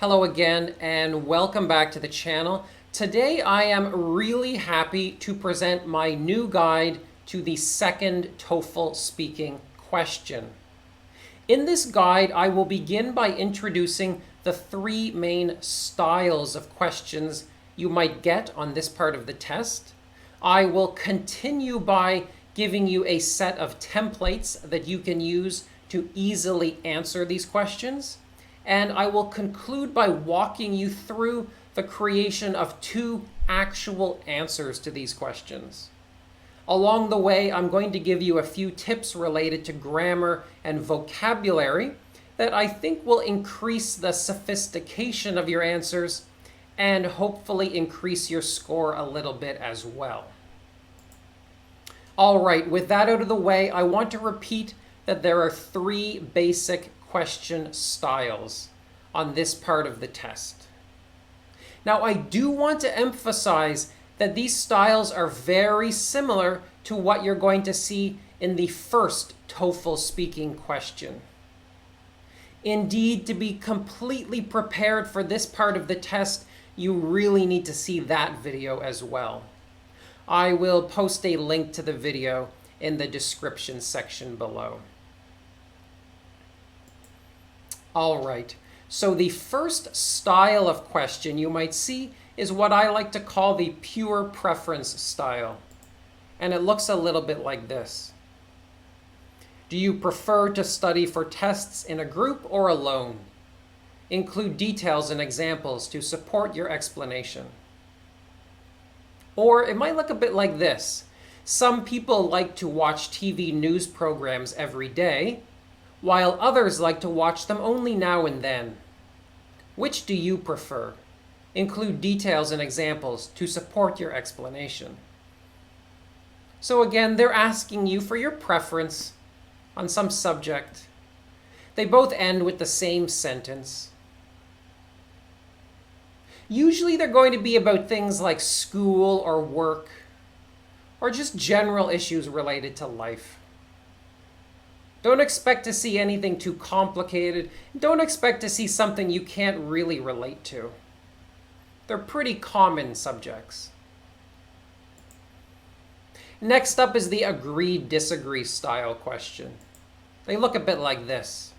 Hello again and welcome back to the channel. Today I am really happy to present my new guide to the second TOEFL speaking question. In this guide, I will begin by introducing the three main styles of questions you might get on this part of the test. I will continue by giving you a set of templates that you can use to easily answer these questions. And I will conclude by walking you through the creation of two actual answers to these questions. Along the way, I'm going to give you a few tips related to grammar and vocabulary that I think will increase the sophistication of your answers and hopefully increase your score a little bit as well. All right, with that out of the way, I want to repeat that there are three basic question styles on this part of the test. Now, I do want to emphasize that these styles are very similar to what you're going to see in the first TOEFL speaking question. Indeed, to be completely prepared for this part of the test, you really need to see that video as well. I will post a link to the video in the description section below. All right, so the first style of question you might see is what I like to call the pure preference style. And it looks a little bit like this. Do you prefer to study for tests in a group or alone? Include details and examples to support your explanation. Or it might look a bit like this. Some people like to watch TV news programs every day, while others like to watch them only now and then. Which do you prefer? Include details and examples to support your explanation. So again, they're asking you for your preference on some subject. They both end with the same sentence. Usually they're going to be about things like school or work, or just general issues related to life. Don't expect to see anything too complicated. Don't expect to see something you can't really relate to. They're pretty common subjects. Next up is the agree-disagree style question. They look a bit like this.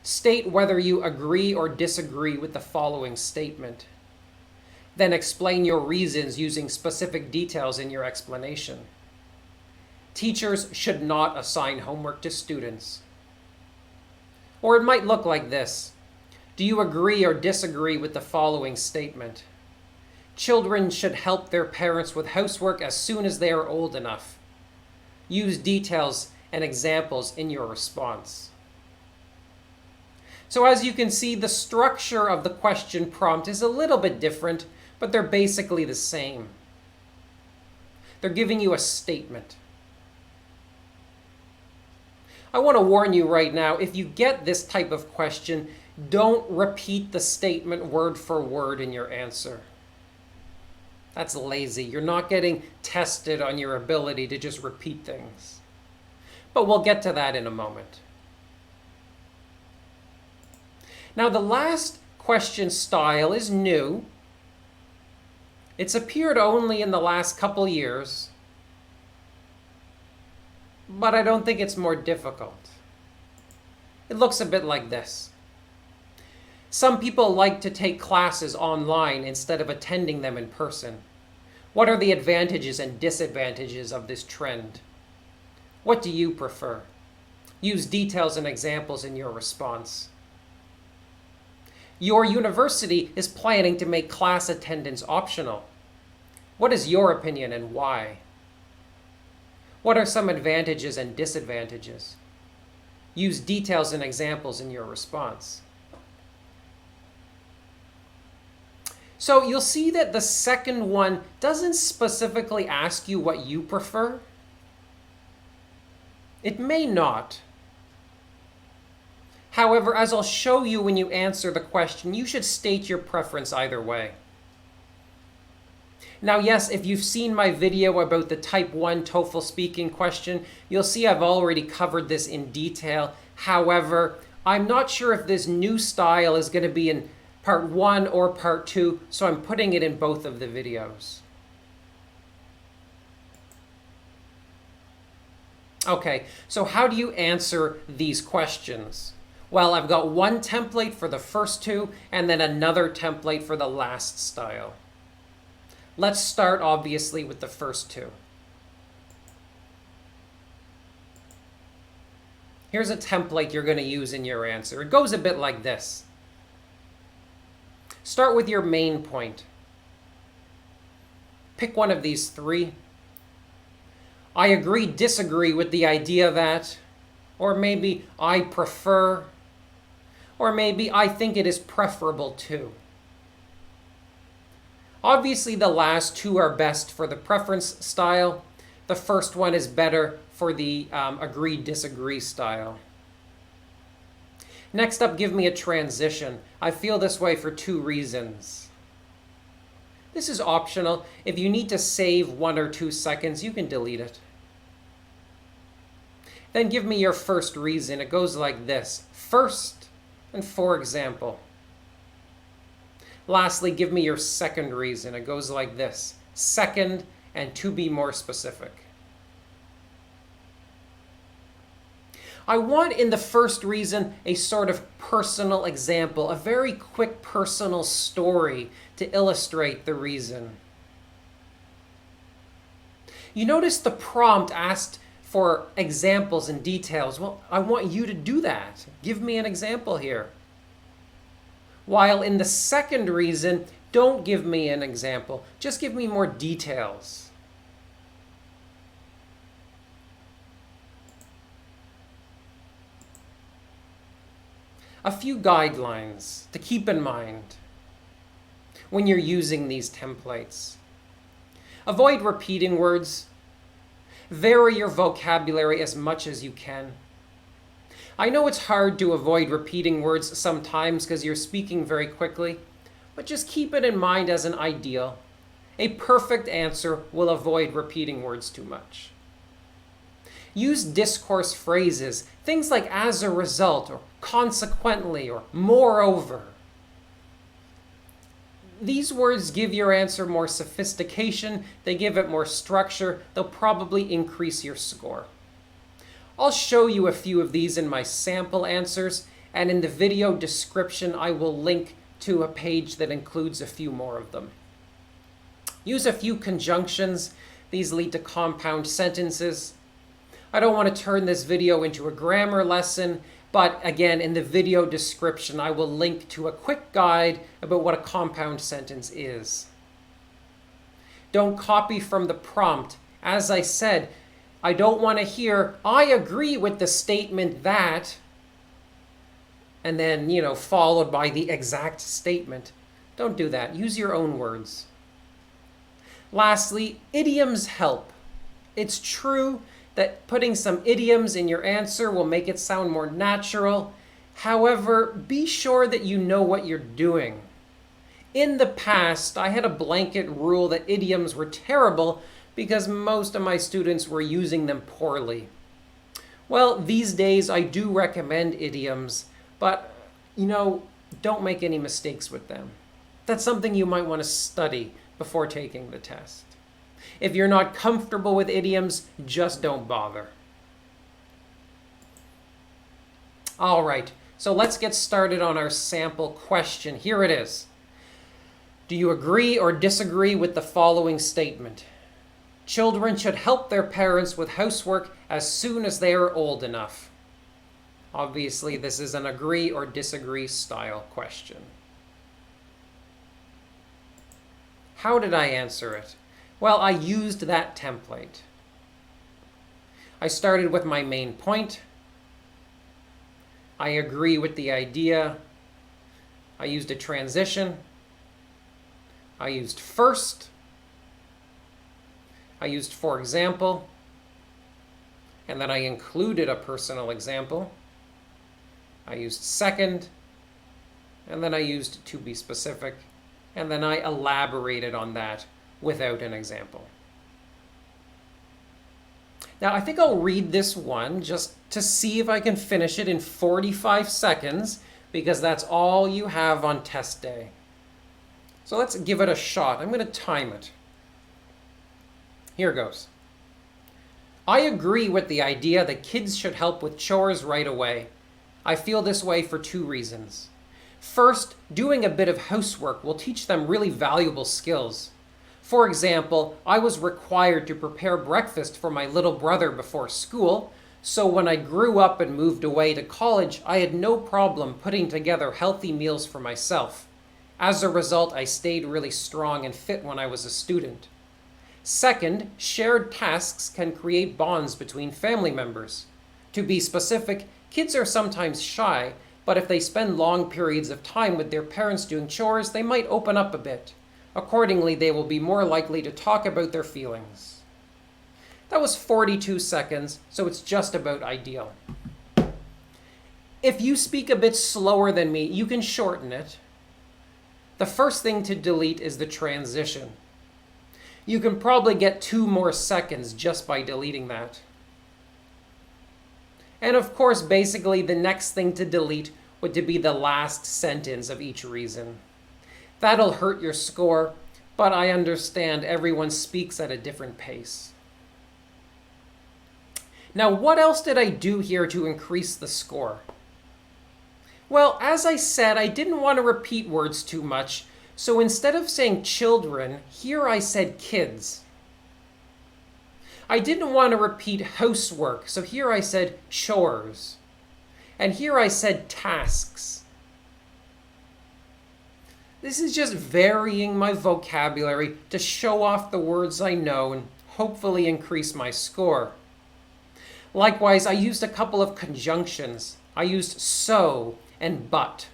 State whether you agree or disagree with the following statement. Then explain your reasons using specific details in your explanation. Teachers should not assign homework to students. Or it might look like this. Do you agree or disagree with the following statement? Children should help their parents with housework as soon as they are old enough. Use details and examples in your response. So as you can see, the structure of the question prompt is a little bit different, but they're basically the same. They're giving you a statement. I want to warn you right now, if you get this type of question, don't repeat the statement word for word in your answer. That's lazy. You're not getting tested on your ability to just repeat things. But we'll get to that in a moment. Now, the last question style is new. It's appeared only in the last couple years, but I don't think it's more difficult. It looks a bit like this. Some people like to take classes online instead of attending them in person. What are the advantages and disadvantages of this trend? What do you prefer? Use details and examples in your response. Your university is planning to make class attendance optional. What is your opinion and why? What are some advantages and disadvantages? Use details and examples in your response. So you'll see that the second one doesn't specifically ask you what you prefer. It may not. However, as I'll show you when you answer the question, you should state your preference either way. Now, yes, if you've seen my video about the Type 1 TOEFL speaking question, you'll see I've already covered this in detail. However, I'm not sure if this new style is going to be in part 1 or part 2, so I'm putting it in both of the videos. Okay, so how do you answer these questions? Well, I've got one template for the first two and then another template for the last style. Let's start, obviously, with the first two. Here's a template you're going to use in your answer. It goes a bit like this. Start with your main point. Pick one of these three. I agree, disagree with the idea that, or maybe I prefer, or maybe I think it is preferable to. Obviously, the last two are best for the preference style. The first one is better for the agree, disagree style. Next up, give me a transition. I feel this way for two reasons. This is optional. If you need to save 1 or 2 seconds, you can delete it. Then give me your first reason. It goes like this. First, and for example. Lastly, give me your second reason. It goes like this. Second, and to be more specific. I want in the first reason a sort of personal example, a very quick personal story to illustrate the reason. You notice the prompt asked for examples and details. Well, I want you to do that. Give me an example here. While in the second reason, don't give me an example. Just give me more details. A few guidelines to keep in mind when you're using these templates. Avoid repeating words. Vary your vocabulary as much as you can. I know it's hard to avoid repeating words sometimes because you're speaking very quickly, but just keep it in mind as an ideal. A perfect answer will avoid repeating words too much. Use discourse phrases, things like as a result, or consequently, or moreover. These words give your answer more sophistication, they give it more structure, they'll probably increase your score. I'll show you a few of these in my sample answers, and in the video description I will link to a page that includes a few more of them. Use a few conjunctions. These lead to compound sentences. I don't want to turn this video into a grammar lesson, but again, in the video description, I will link to a quick guide about what a compound sentence is. Don't copy from the prompt. As I said, I don't want to hear, I agree with the statement that, and then, followed by the exact statement. Don't do that. Use your own words. Lastly, idioms help. It's true that putting some idioms in your answer will make it sound more natural. However, be sure that you know what you're doing. In the past, I had a blanket rule that idioms were terrible because most of my students were using them poorly. Well, these days I do recommend idioms, but don't make any mistakes with them. That's something you might want to study before taking the test. If you're not comfortable with idioms, just don't bother. All right, so let's get started on our sample question. Here it is. Do you agree or disagree with the following statement? Children should help their parents with housework as soon as they are old enough. Obviously, this is an agree or disagree style question. How did I answer it? Well, I used that template. I started with my main point. I agree with the idea. I used a transition. I used first. I used for example. And then I included a personal example. I used second. And then I used to be specific. And then I elaborated on that without an example. Now, I think I'll read this one just to see if I can finish it in 45 seconds, because that's all you have on test day. So let's give it a shot. I'm going to time it. Here goes. I agree with the idea that kids should help with chores right away. I feel this way for two reasons. First, doing a bit of housework will teach them really valuable skills. For example, I was required to prepare breakfast for my little brother before school, so when I grew up and moved away to college, I had no problem putting together healthy meals for myself. As a result, I stayed really strong and fit when I was a student. Second, shared tasks can create bonds between family members. To be specific, kids are sometimes shy, but if they spend long periods of time with their parents doing chores, they might open up a bit. Accordingly, they will be more likely to talk about their feelings. That was 42 seconds, so it's just about ideal. If you speak a bit slower than me, you can shorten it. The first thing to delete is the transition. You can probably get 2 more seconds just by deleting that. And of course, basically, the next thing to delete would be the last sentence of each reason. That'll hurt your score, but I understand everyone speaks at a different pace. Now, what else did I do here to increase the score? Well, as I said, I didn't want to repeat words too much, so instead of saying children, here I said kids. I didn't want to repeat housework, so here I said chores. And here I said tasks. This is just varying my vocabulary to show off the words I know and hopefully increase my score. Likewise, I used a couple of conjunctions. I used so and but.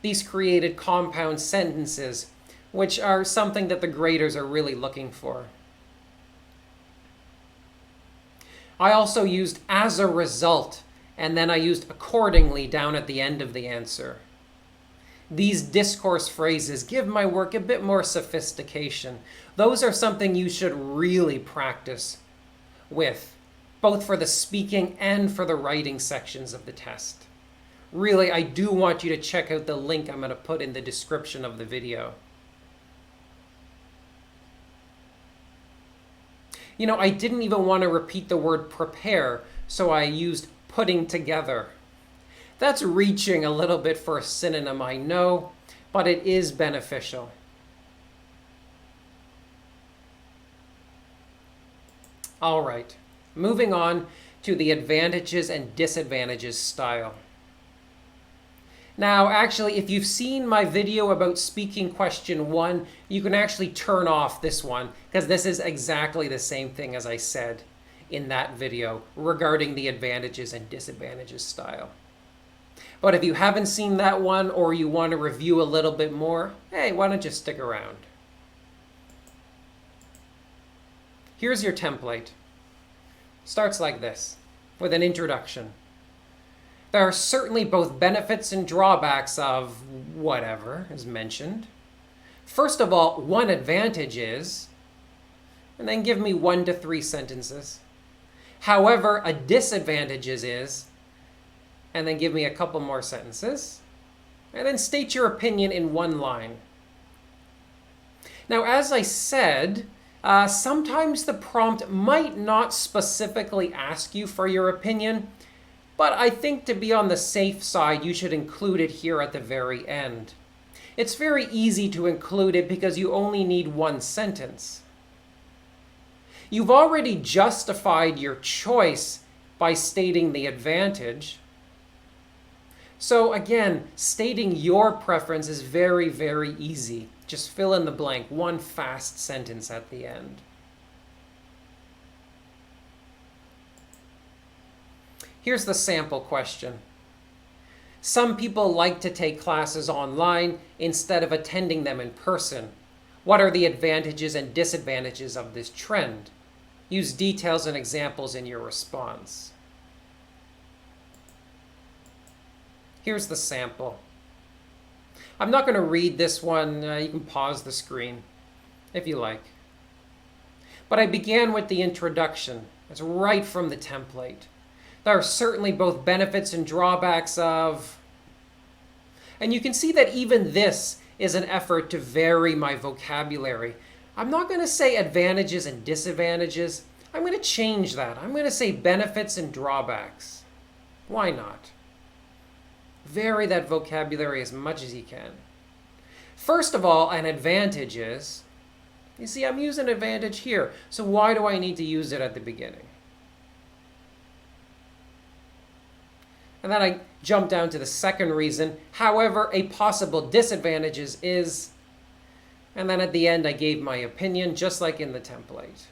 These created compound sentences, which are something that the graders are really looking for. I also used as a result, and then I used accordingly down at the end of the answer. These discourse phrases give my work a bit more sophistication. Those are something you should really practice with, both for the speaking and for the writing sections of the test. Really, I do want you to check out the link I'm going to put in the description of the video. You know, I didn't even want to repeat the word prepare, so I used putting together. That's reaching a little bit for a synonym, I know, but it is beneficial. All right, moving on to the advantages and disadvantages style. Now, actually, if you've seen my video about speaking question 1, you can actually turn off this one, because this is exactly the same thing as I said in that video regarding the advantages and disadvantages style. But if you haven't seen that one, or you want to review a little bit more, hey, why don't you stick around? Here's your template. Starts like this, with an introduction. There are certainly both benefits and drawbacks of whatever is mentioned. First of all, one advantage is, and then give me 1 to 3 sentences. However, a disadvantage is, and then give me a couple more sentences, and then state your opinion in 1 line. Now, as I said, sometimes the prompt might not specifically ask you for your opinion, but I think to be on the safe side, you should include it here at the very end. It's very easy to include it because you only need 1 sentence. You've already justified your choice by stating the advantage. So again, stating your preference is very, very easy. Just fill in the blank, 1 fast sentence at the end. Here's the sample question. Some people like to take classes online instead of attending them in person. What are the advantages and disadvantages of this trend? Use details and examples in your response. Here's the sample. I'm not going to read this one. You can pause the screen if you like. But I began with the introduction. It's right from the template. There are certainly both benefits and drawbacks of... And you can see that even this is an effort to vary my vocabulary. I'm not going to say advantages and disadvantages. I'm going to change that. I'm going to say benefits and drawbacks. Why not? Vary that vocabulary as much as you can. First of all, an advantage is, you see, I'm using advantage here. So why do I need to use it at the beginning? And then I jump down to the second reason. However, a possible disadvantage is, and then at the end I gave my opinion, just like in the template.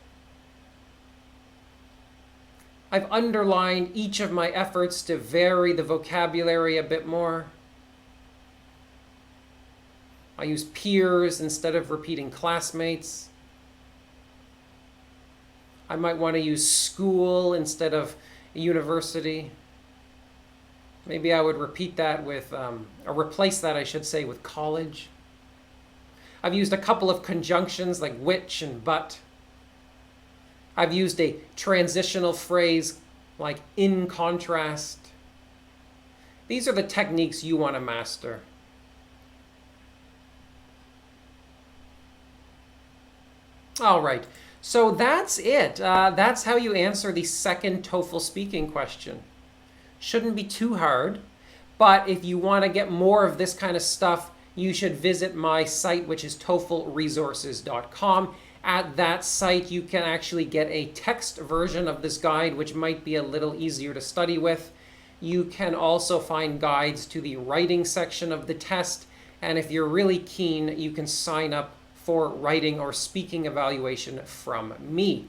I've underlined each of my efforts to vary the vocabulary a bit more. I use peers instead of repeating classmates. I might want to use school instead of university. Maybe I would repeat that with, or replace that, I should say, with college. I've used a couple of conjunctions like which and but. I've used a transitional phrase like in contrast. These are the techniques you want to master. All right, so that's it. That's how you answer the second TOEFL speaking question. Shouldn't be too hard, but if you want to get more of this kind of stuff, you should visit my site, which is TOEFLresources.com. At that site, you can actually get a text version of this guide, which might be a little easier to study with. You can also find guides to the writing section of the test, and if you're really keen, you can sign up for writing or speaking evaluation from me.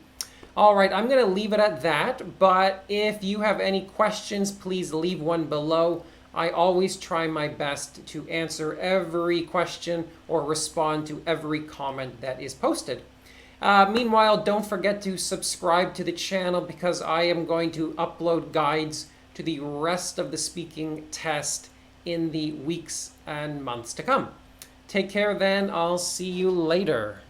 All right, I'm going to leave it at that, but if you have any questions, please leave one below. I always try my best to answer every question or respond to every comment that is posted. Meanwhile, don't forget to subscribe to the channel because I am going to upload guides to the rest of the speaking test in the weeks and months to come. Take care then. I'll see you later.